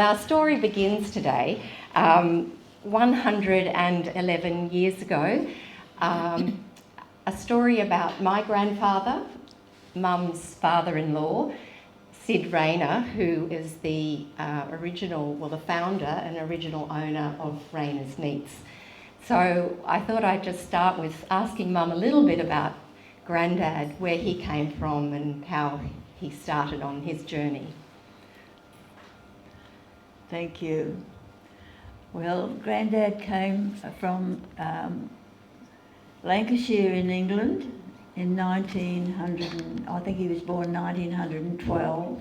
Our story begins today 111 years ago. A story about my grandfather, Mum's father-in-law, Sid Rayner, who is the the founder and original owner of Rayner's Meats. So I thought I'd just start with asking Mum a little bit about Grandad, where he came from and how he started on his journey. Thank you. Well, Grandad came from Lancashire in England in 1900, I think he was born 1912.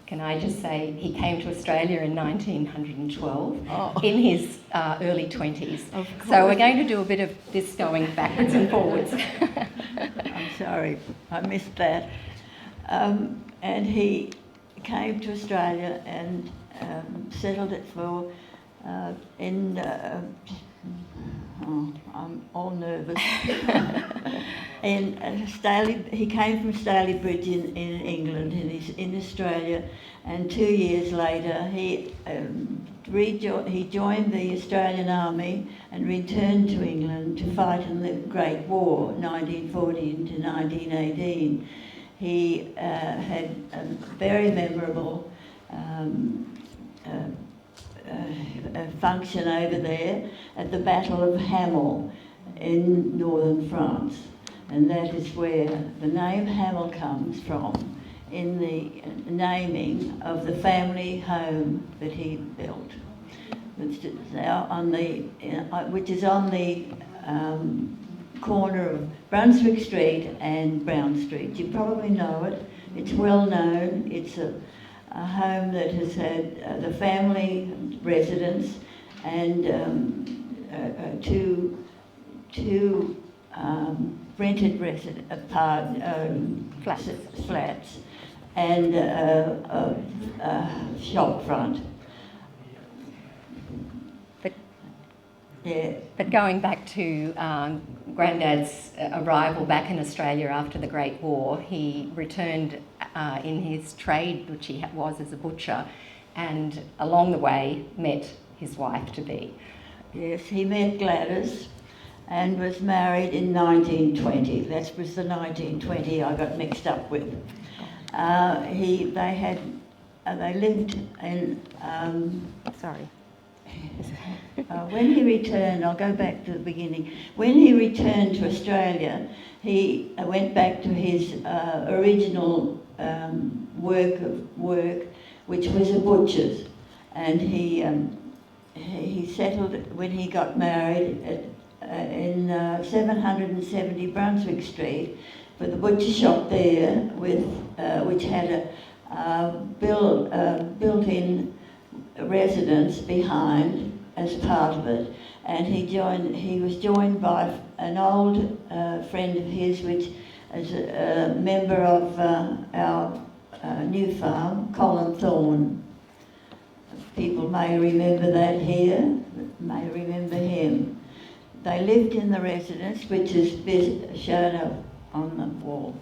Can I just say he came to Australia in 1912 in his early 20s. So we're going to do a bit of this going backwards and forwards. I'm sorry, I missed that. And he came to Australia and settled it for I'm all nervous. He came from Staley Bridge in England, and he's in Australia. And 2 years later, he joined the Australian Army and returned to England to fight in the Great War, 1914 to 1918. He had a very memorable function over there at the Battle of Hamel in northern France, and that is where the name Hamel comes from, in the naming of the family home that he built, which is now on the corner of Brunswick Street and Brown Street. You probably know it. It's well known. It's a home that has had the family residence and two rented flats and a shop front. But going back to Grandad's arrival back in Australia after the Great War, he returned in his trade, which he was as a butcher, and along the way met his wife-to-be. Yes, he met Gladys and was married in 1920. That was the 1920 I got mixed up with. They lived in... Sorry. When he returned, I'll go back to the beginning. When he returned to Australia, he went back to his original work, which was a butcher's, and he settled when he got married in 770 Brunswick Street, with a butcher shop there, which had a built-in residence behind as part of it, and he was joined by an old friend of his, which is a member of our new farm, Colin Thorne. People may remember that here, may remember him. They lived in the residence, which is shown up on the wall.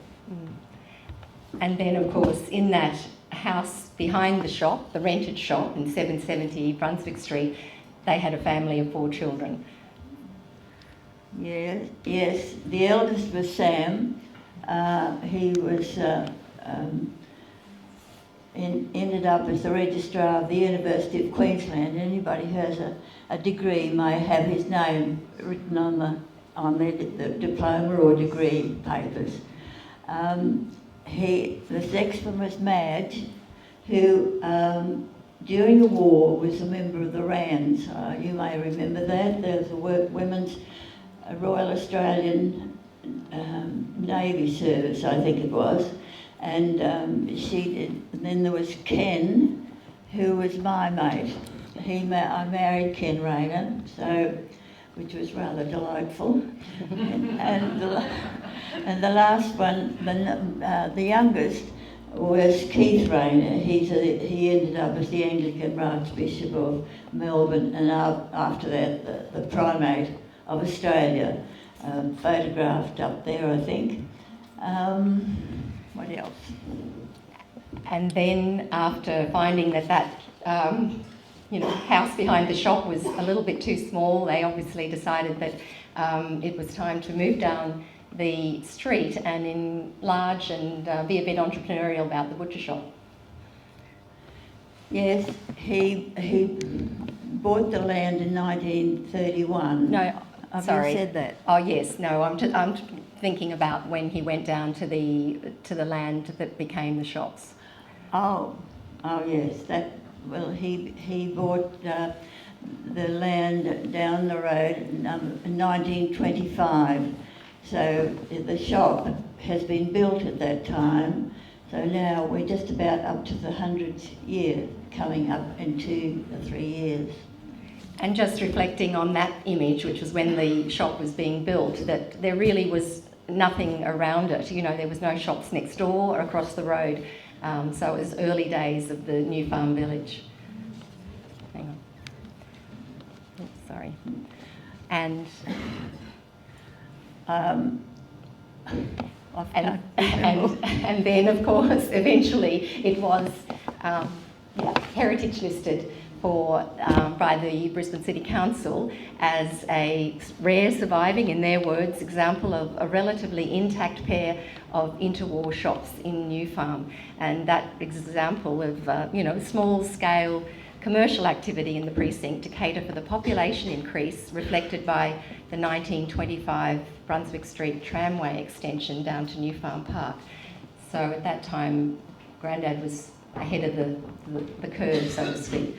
And then, of course, in that house behind the shop, the rented shop in 770 Brunswick Street, they had a family of 4 children. Yes. The eldest was Sam. He was ended up as the registrar of the University of Queensland. Anybody who has a degree may have his name written on their diploma or degree papers. The next one was Madge, who during the war was a member of the Rands. You may remember that. There was a Women's Royal Australian Navy Service, I think it was, and she did. And then there was Ken, who was my mate. I married Ken Rayner, which was rather delightful. and the last one, the youngest, was Keith Rayner. He ended up as the Anglican Archbishop of Melbourne, and after that the Primate of Australia, photographed up there, I think. What else? And then after finding that house behind the shop was a little bit too small, they obviously decided that it was time to move down the street and enlarge and be a bit entrepreneurial about the butcher shop. Yes, he bought the land in 1931. No, Have sorry. you said that? Oh yes, no. I'm thinking about when he went down to the land that became the shops. Oh yes. He bought the land down the road in 1925. So the shop has been built at that time. So now we're just about up to the 100th year, coming up in 2 or 3 years. And just reflecting on that image, which was when the shop was being built, that there really was nothing around it. There was no shops next door or across the road. So it was early days of the New Farm village. Hang on. Oops, sorry. And then, of course, eventually it was heritage listed by the Brisbane City Council as a rare surviving, in their words, example of a relatively intact pair of interwar shops in New Farm. And that example of small-scale commercial activity in the precinct to cater for the population increase reflected by the 1925 Brunswick Street tramway extension down to New Farm Park. So at that time, Grandad was ahead of the curve, so to speak.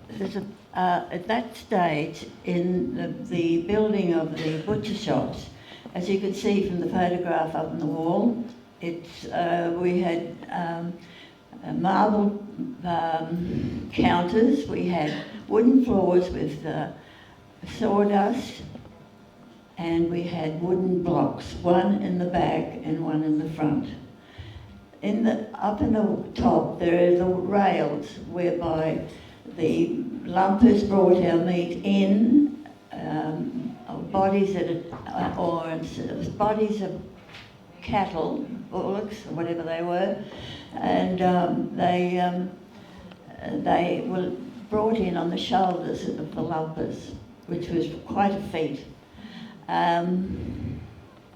There's at that stage in the building of the butcher shops, as you can see from the photograph up on the wall, we had marble counters, we had wooden floors with sawdust, and we had wooden blocks, one in the back and one in the front. Up in the top there are the rails whereby the lumpers brought our meat in, bodies of cattle, bullocks, or whatever they were, and they were brought in on the shoulders of the lumpers, which was quite a feat.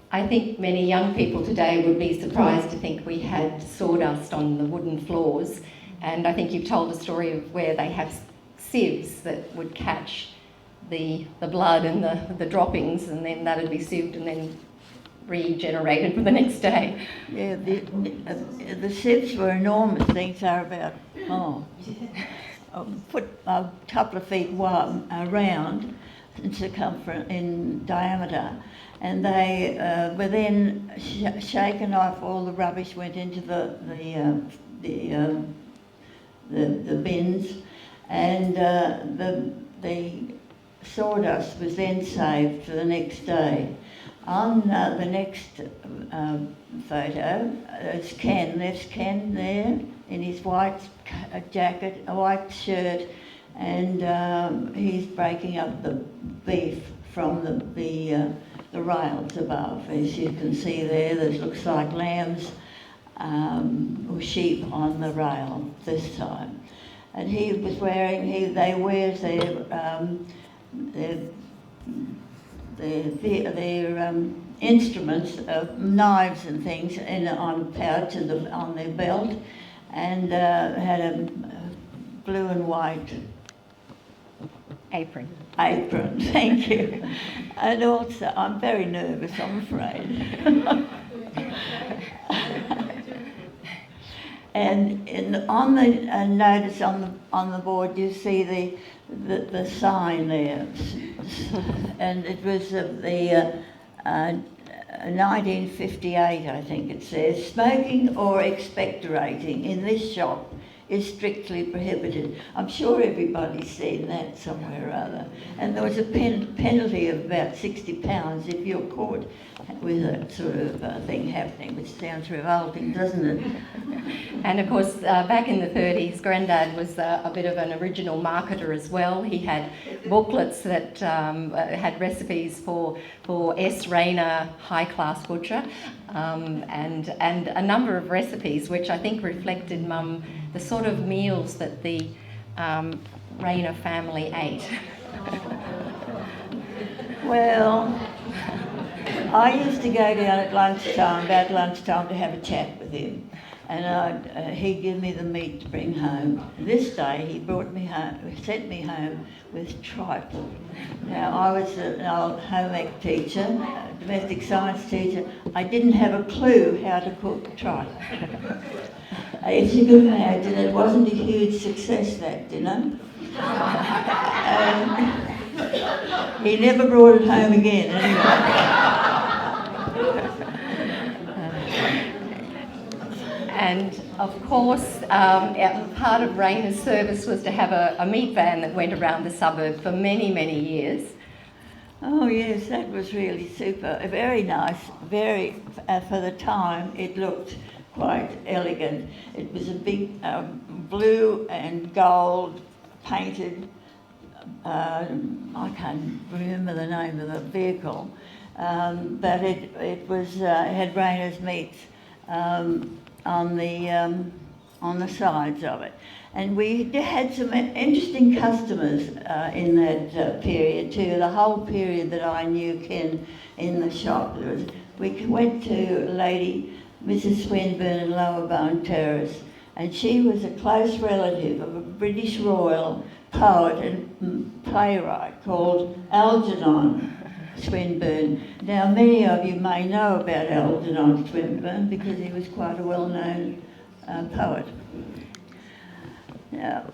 I think many young people today would be surprised to think we had sawdust on the wooden floors, and I think you've told a story of where they have sieves that would catch the blood and the droppings, and then that would be sieved and then regenerated for the next day. Yeah, the sieves were enormous things. They're about a couple of feet wide, round in circumference, in diameter, and they were then shaken off. All the rubbish went into the bins, and the sawdust was then saved for the next day. On the next photo, it's Ken. There's Ken there in his white jacket, a white shirt, and he's breaking up the beef from the rails above. As you can see there, looks like lambs or sheep on the rail this time. And he was wearing, they wear their instruments, knives and things, on a pouch on their belt, and had a blue and white apron. Thank you. And also, I'm very nervous, I'm afraid. And on the notice on the board, you see the sign there, and it was the 1958, I think it says, smoking or expectorating in this shop is strictly prohibited. I'm sure everybody's seen that somewhere or other. And there was a penalty of about £60 if you're caught with that sort of thing happening, which sounds revolting, doesn't it? And of course, back in the 30s, Grandad was a bit of an original marketer as well. He had booklets that had recipes for S. Rayner, high-class butcher, and a number of recipes which I think reflected Mum, the sort of meals that the Rayner family ate. Well, I used to go down at lunchtime, about lunchtime, to have a chat with him, and he'd give me the meat to bring home. This day he brought me home, sent me home with tripe. Now I was an old home ec teacher, a domestic science teacher. I didn't have a clue how to cook tripe. As you can imagine, it wasn't a huge success, that dinner. He never brought it home again, anyway. And of course, part of Rayner's service was to have a meat van that went around the suburb for many, many years. Oh yes, that was really super. Very nice, very, for the time, it looked quite elegant. It was a big blue and gold painted, I can't remember the name of the vehicle, but it had Rayner's meats on the sides of it. And we had some interesting customers in that period too, the whole period that I knew Ken in the shop. We went to Lady Mrs. Swinburne in Lower Bone Terrace, and she was a close relative of a British royal poet and playwright called Algernon Swinburne. Now, many of you may know about Algernon Swinburne because he was quite a well-known poet. Now,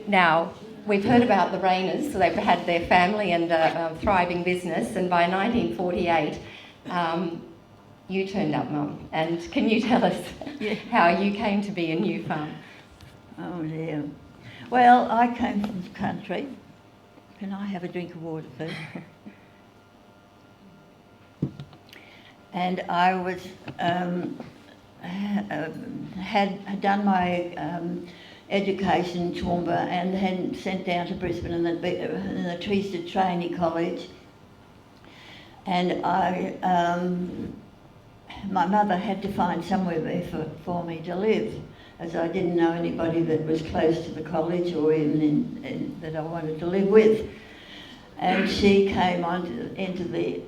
now, we've heard about the Rayners, so they've had their family and a thriving business, and by 1948, you turned up, Mum. And can you tell us how you came to be a New Farm? Oh dear. Well, I came from the country. Can I have a drink of water, please? And I was had done my education in Toowoomba and then sent down to Brisbane in the Treested Training College. And my mother had to find somewhere there for me to live, as I didn't know anybody that was close to the college or even that I wanted to live with. And she came into the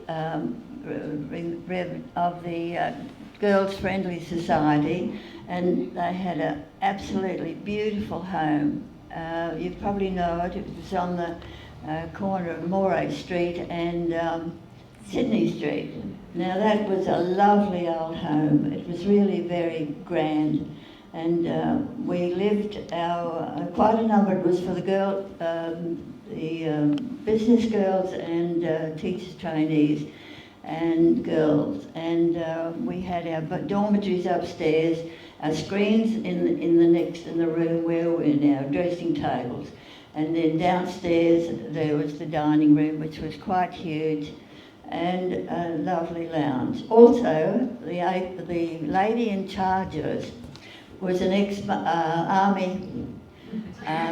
Girls Friendly Society, and they had an absolutely beautiful home. You probably know it. It was on the corner of Moray Street and Sydney Street. Now that was a lovely old home. It was really very grand, and we lived quite a number. It was for the business girls and teachers trainees and girls, and we had our dormitories upstairs, our screens in the room where we were in our dressing tables, and then downstairs there was the dining room, which was quite huge, and a lovely lounge. Also, the lady in charge of us was an ex-army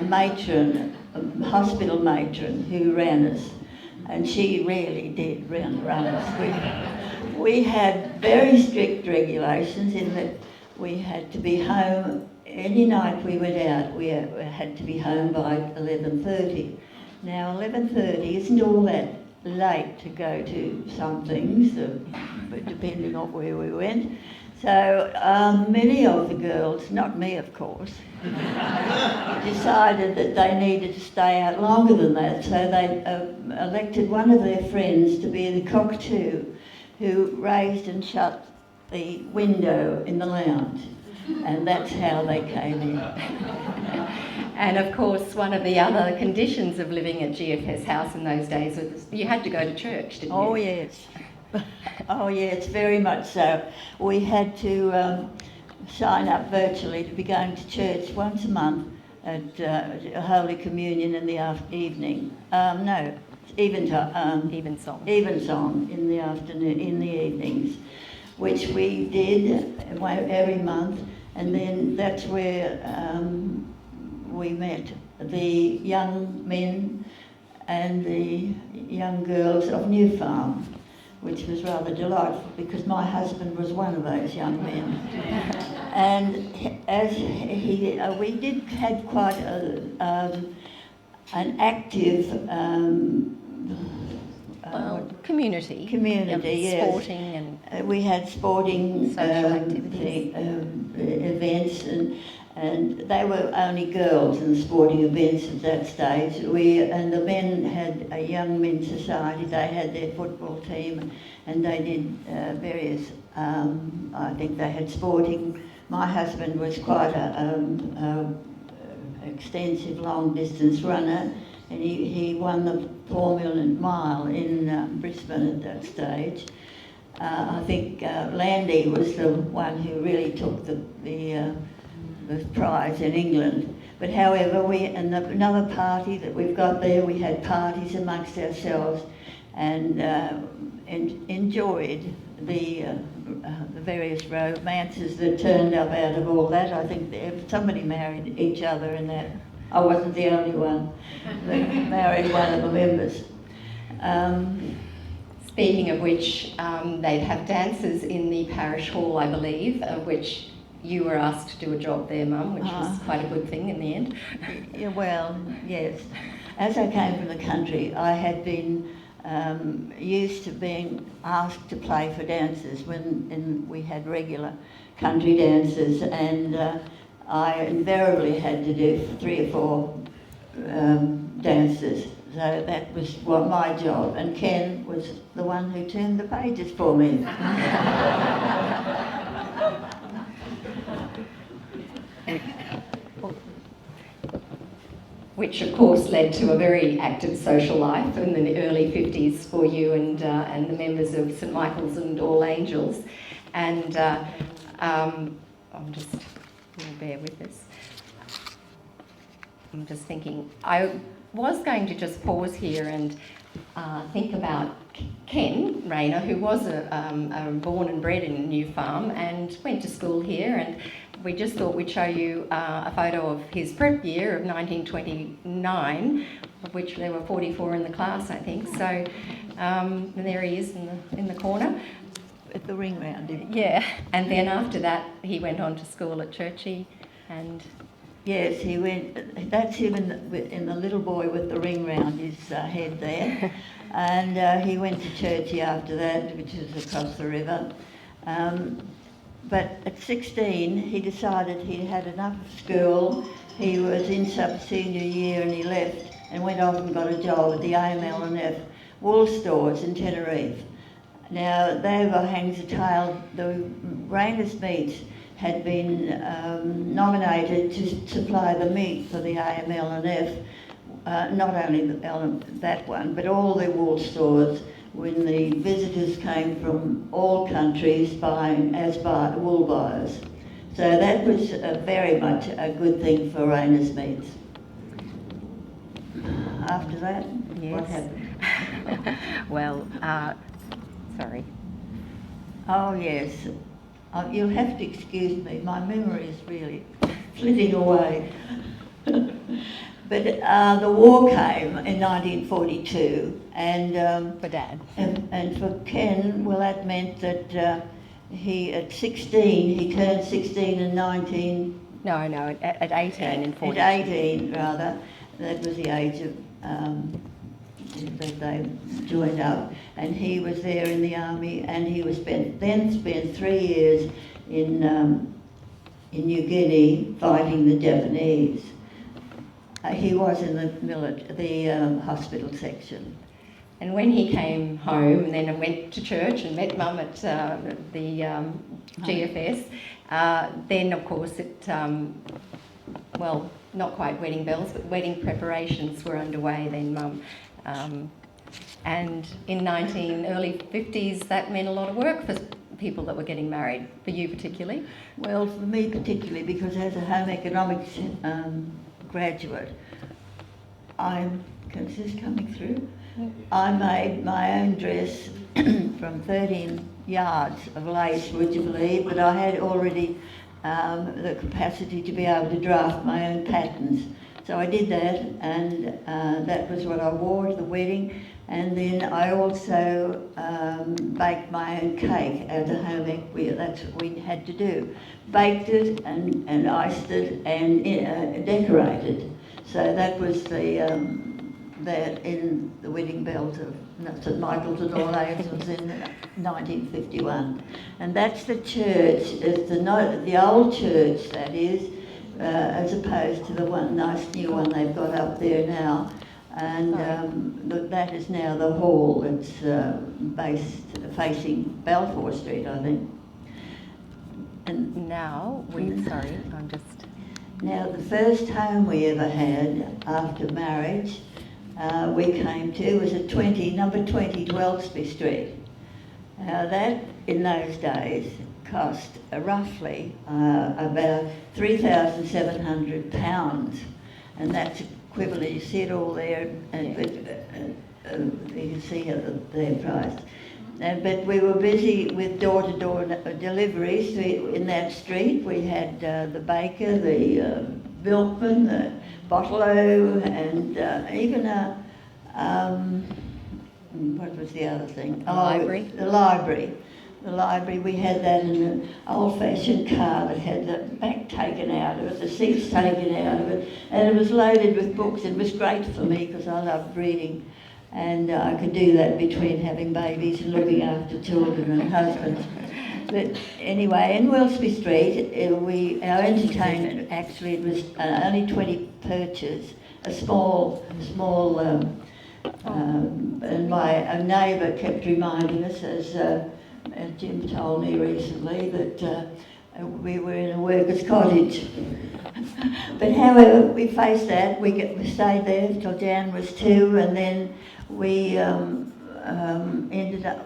matron, hospital matron, who ran us, and she really did run us. We had very strict regulations in that we had to be home any night we went out. We had to be home by 11:30. Now 11:30 isn't all that late to go to some things, depending on where we went. So many of the girls, not me of course, decided that they needed to stay out longer than that, so they elected one of their friends to be the cockatoo who raised and shut the window in the lounge, and that's how they came in. And of course, one of the other conditions of living at GFS House in those days was you had to go to church, didn't you? Oh yes. Oh yes, very much so. We had to sign up virtually to be going to church once a month at Holy Communion in the evening. Evensong in the afternoon, in the evenings. which we did every month, and then that's where we met the young men and the young girls of New Farm, which was rather delightful because my husband was one of those young men. And as we did have quite an active community. Yes. Sporting and we had sporting social activities. Events, and they were only girls in the sporting events at that stage. And the men had a young men's society. They had their football team, and they did various. I think they had sporting. My husband was quite a extensive long distance runner, and he won the Formula Mile in Brisbane at that stage. I think Landy was the one who really took the prize in England. But however, another party that we've got there, we had parties amongst ourselves and enjoyed the various romances that turned up out of all that. I think somebody married each other in that. I wasn't the only one that married one of the members. Speaking of which, they'd have dances in the parish hall, I believe, of which you were asked to do a job there, Mum, which was quite a good thing in the end. Yeah, well, yes. As I came from the country, I had been used to being asked to play for dances when we had regular country dances, and I invariably had to do 3 or 4 dances. So that was my job, and Ken was the one who turned the pages for me. Which of course led to a very active social life in the early 50s for you and the members of St Michael's and All Angels. And you'll bear with this. I'm just thinking, I was going to just pause here and think about Ken Rayner, who was born and bred in New Farm and went to school here, and we just thought we'd show you a photo of his prep year of 1929, of which there were 44 in the class, I think. So and there he is in the corner. At the ring round, yeah. And then after that, he went on to school at Churchie, and yes, he went. That's him in the little boy with the ring round his head there, and he went to Churchie after that, which is across the river. But at 16, he decided he'd had enough of school. He was in sub-senior year and he left and went off and got a job at the AML&F wool stores in Tenerife. Now, there hangs a tale. The Rayner's Meats had been nominated to supply the meat for the AML&F, not only that one, but all the wool stores, when the visitors came from all countries buying as wool buyers. So that was very much a good thing for Rayner's Meats. After that, yes. What happened? Well, sorry. Oh yes, you'll have to excuse me, my memory is really flitting away. But the war came in 1942, and For Dad. And for Ken, well, that meant that he, at 16, he turned 16 and 19. No, at 18 in 42. At 18, rather, that was the age of that they joined up, and he was there in the army, and he was spent 3 years in New Guinea fighting the Japanese. He was in the hospital section. And when he came home and then went to church and met Mum at the GFS, then of course it, well, not quite wedding bells, but wedding preparations were underway then, Mum. And in early 50s, that meant a lot of work for people that were getting married, for you particularly. Well, for me particularly, because as a home economics graduate, is this coming through? I made my own dress from 13 yards of lace, would you believe? But I had already the capacity to be able to draft my own patterns. So I did that, and that was what I wore to the wedding. And then I also baked my own cake out of home ec. That's what we had to do. Baked it and iced it and decorated. So that was that in the wedding bells of St Michael's and All Saints was in 1951. And that's the church, it's the old church, that is, as opposed to the one nice new one they've got up there now. And that is now the hall. It's facing Balfour Street, I think. And now, Now, the first home we ever had after marriage, we came to was at number 20 Dwelsby Street. Now that, in those days, cost roughly about £3,700, and that's equivalent. You see it all there, and you can see their price. But we were busy with door-to-door deliveries in that street. We had the baker, the milkman, the bottle-o, and even what was the other thing? Library. The library. The library, we had that in an old-fashioned car that had the back taken out of it, the seats taken out of it, and it was loaded with books. It was great for me because I loved reading, and I could do that between having babies and looking after children and husbands. But anyway, in Wellesby Street, our entertainment, actually, it was only 20 perches, a small, and my neighbour kept reminding us, as Jim told me recently, that we were in a workers' cottage. But however, we faced that. We stayed there till Jan was 2, and then we ended up.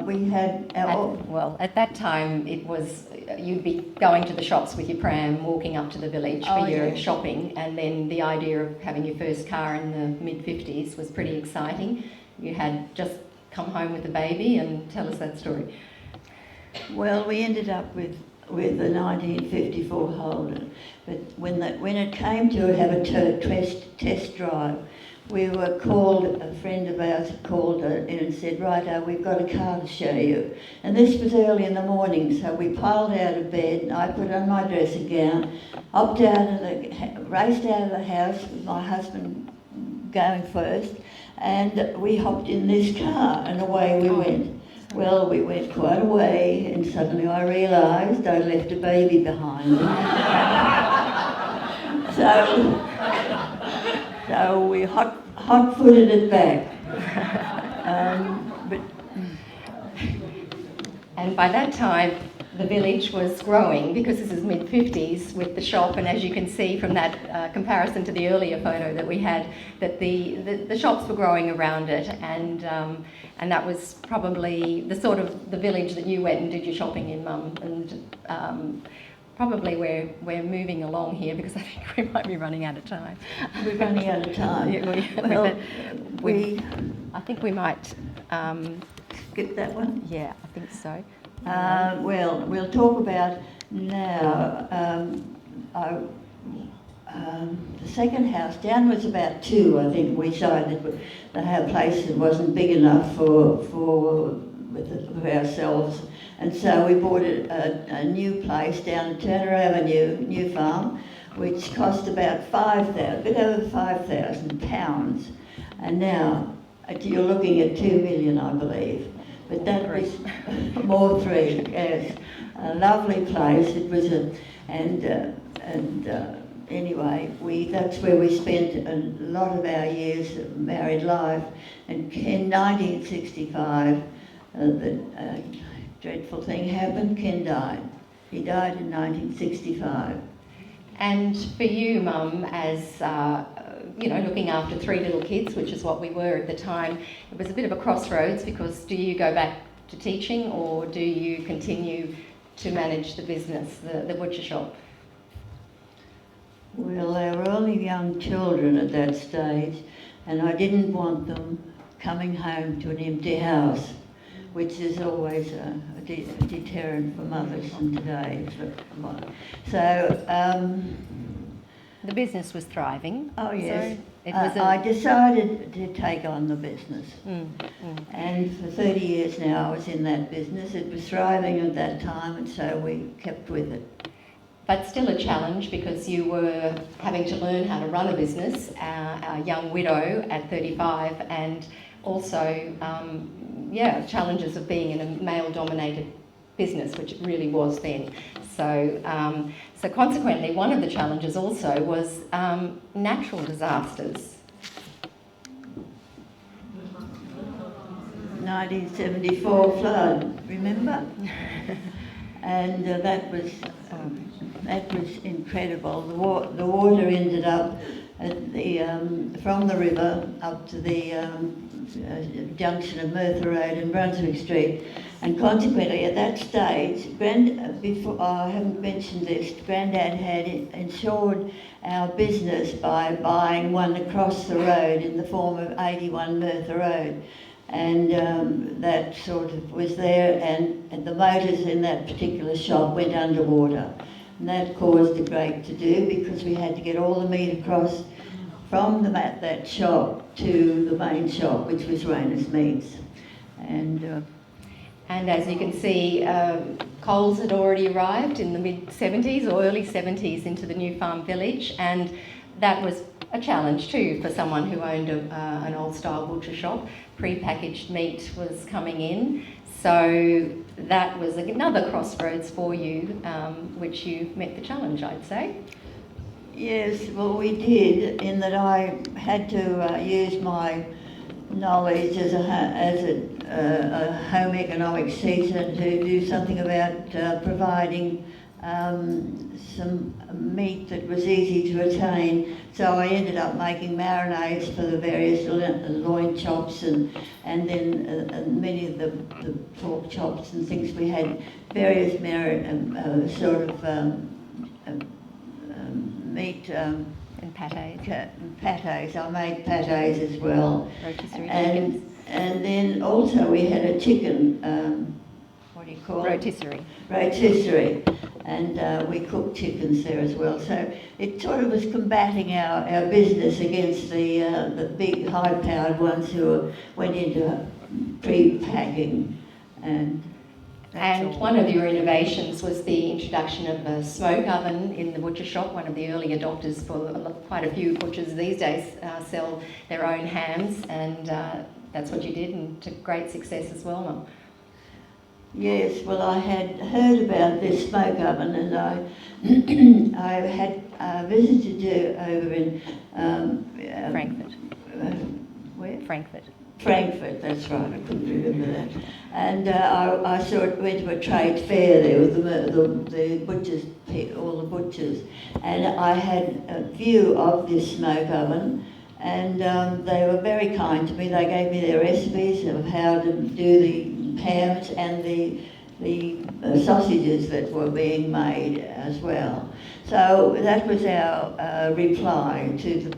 We had our. At that time, it was you'd be going to the shops with your pram, walking up to the village for your shopping, and then the idea of having your first car in the mid-50s was pretty exciting. You had just come home with the baby, and tell us that story. Well, we ended up with the 1954 Holden, but when it came to have a test drive, we were called, a friend of ours called in and said, "Righto, we've got a car to show you." And this was early in the morning, so we piled out of bed, and I put on my dressing gown, raced out of the house with my husband going first, and we hopped in this car, and away we went. Well, we went quite a way, and suddenly I realised I left a baby behind. So we hot-footed it back. And by that time, the village was growing, because this is mid-50s with the shop, and as you can see from that comparison to the earlier photo that we had, that the shops were growing around it, and that was probably the sort of the village that you went and did your shopping in, Mum, and probably we're moving along here, because I think we might be running out of time. We're running out of time. I think we might skip that one. Yeah, I think so. Well, we'll talk about now. The second house, Jan was about 2, I think. We decided that our place wasn't big enough for ourselves, and so we bought a new place down at Turner Avenue, New Farm, which cost about a bit over £5,000, and now you're looking at 2 million, I believe. But that was more 3, yes. A lovely place. It was anyway, that's where we spent a lot of our years of married life. And in 1965, the dreadful thing happened. Ken died. He died in 1965. And for you, Mum, as looking after 3 little kids, which is what we were at the time, it was a bit of a crossroads, because do you go back to teaching, or do you continue to manage the business, the butcher shop? Well, they were only young children at that stage, and I didn't want them coming home to an empty house. which is always a deterrent for mothers in today. So, the business was thriving. oh yes, So it was I decided to take on the business. And for 30 years now I was in that business. It was thriving at that time, and so we kept with it. But still a challenge, because you were having to learn how to run a business, a young widow at 35, and also, challenges of being in a male-dominated business, which it really was then. So, so consequently, one of the challenges also was natural disasters. 1974 flood, remember? And that was incredible. The water ended up at the from the river up to the junction of Merthyr Road and Brunswick Street, and consequently at that stage, before I haven't mentioned this, Grandad had insured our business by buying one across the road in the form of 81 Merthyr Road. And that sort of was there, and the motors in that particular shop went underwater. And that caused a great to-do, because we had to get all the meat across from that shop to the main shop, which was Rayner's Meats. And as you can see, Coles had already arrived in the mid-70s or early 70s into the New Farm village, and that was a challenge too for someone who owned an old-style butcher shop. Pre-packaged meat was coming in, so that was another crossroads for you, which you met the challenge, I'd say. yes, well, we did, in that I had to use my knowledge as a home economics teacher to do something about providing some meat that was easy to attain. So I ended up making marinades for the various loin chops and then many of the pork chops and things. We had various meat And pates. pates. I made pates as well. Rotisserie chickens. And then also we had a chicken, what do you call it? Rotisserie. Rotisserie. And we cooked chickens there as well. So it sort of was combating our business against the big high-powered ones who went into pre-packing. And one of your innovations was the introduction of a smoke oven in the butcher shop. One of the early adopters, for quite a few butchers these days sell their own hams, and that's what you did, and to great success as well, Mum. Yes, well, I had heard about this smoke oven, and I had visited you over in Frankfurt. Where? Frankfurt. Frankfurt, that's right, I couldn't remember that. And I went to a trade fair there with the butchers, all the butchers, and I had a view of this smoke oven, and they were very kind to me. They gave me their recipes of how to do the hams and the sausages that were being made as well. So that was our reply to the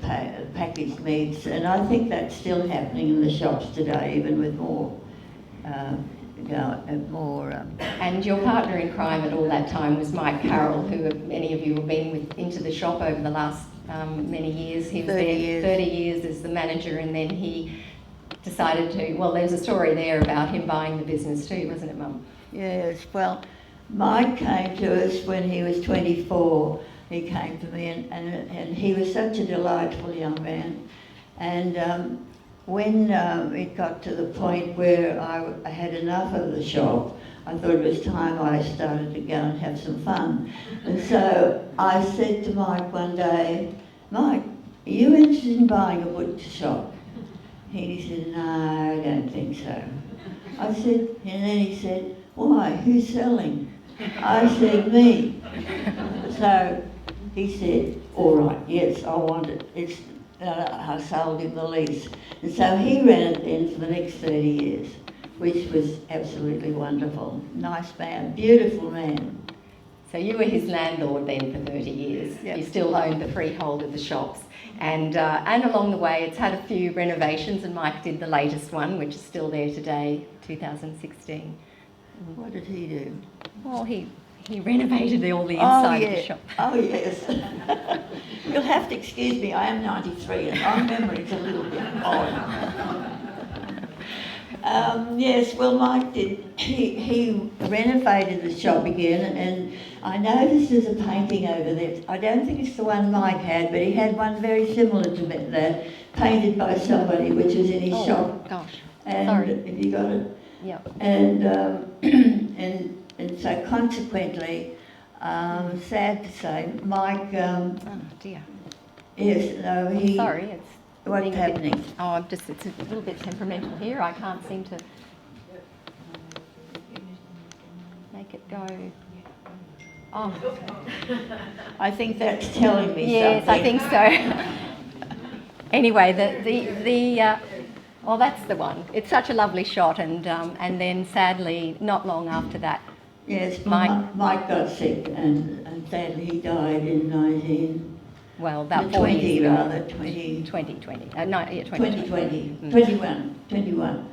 packaged meats, and I think that's still happening in the shops today, even with more. And your partner in crime at all that time was Mike Carroll, who many of you have been with into the shop over the last many years. He was 30 there years. 30 years as the manager, and then he decided to, well, there's a story there about him buying the business too, wasn't it, Mum? Yes, well, Mike came to us when he was 24. He came to me, and he was such a delightful young man. And when it got to the point where I had enough of the shop, I thought it was time I started to go and have some fun. And so I said to Mike one day, "Mike, are you interested in buying a butcher shop?" He said, "No, I don't think so." I said, and then he said, "Why, who's selling?" I said, "Me." So he said, "All right, yes, I want it." I sold him the lease. And so he ran it then for the next 30 years, which was absolutely wonderful. Nice man, beautiful man. So you were his landlord then for 30 years. Yep. You still owned the freehold of the shops. And along the way, it's had a few renovations, and Mike did the latest one, which is still there today, 2016. What did he do? Well, he renovated all the inside of the shop. Oh, yes. You'll have to excuse me, I am 93 and my memory's a little bit odd. Yes, well, Mike did. He renovated the shop again, and I noticed there's a painting over there. I don't think it's the one Mike had, but he had one very similar to that, painted by somebody, which is in his shop. Gosh, and sorry. Have you got it? Yep. And and so consequently, sad to say, Mike. Oh dear. Yes, no, he. Sorry, it's. What's happening? It's a little bit temperamental here. I can't seem to make it go. Oh. I think that's telling me yes, something. I think so. Anyway, well, that's the one. It's such a lovely shot, and then sadly, not long after that. Yes, Mike got sick, and sadly he died in 20 rather, 2020. 2020. 2020. 21.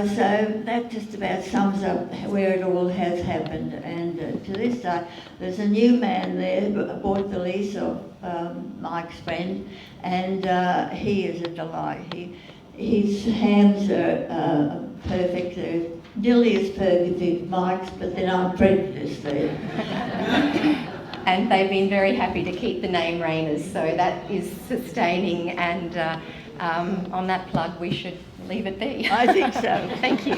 So that just about sums up where it all has happened. And to this day, there's a new man there who bought the lease of Mike's friend, and he is a delight. His hams are perfect. They're nearly as perfect as Mike's, but then I'm prejudiced there. And they've been very happy to keep the name Rayners, so that is sustaining, and on that plug we should leave it there. I think so. Thank you.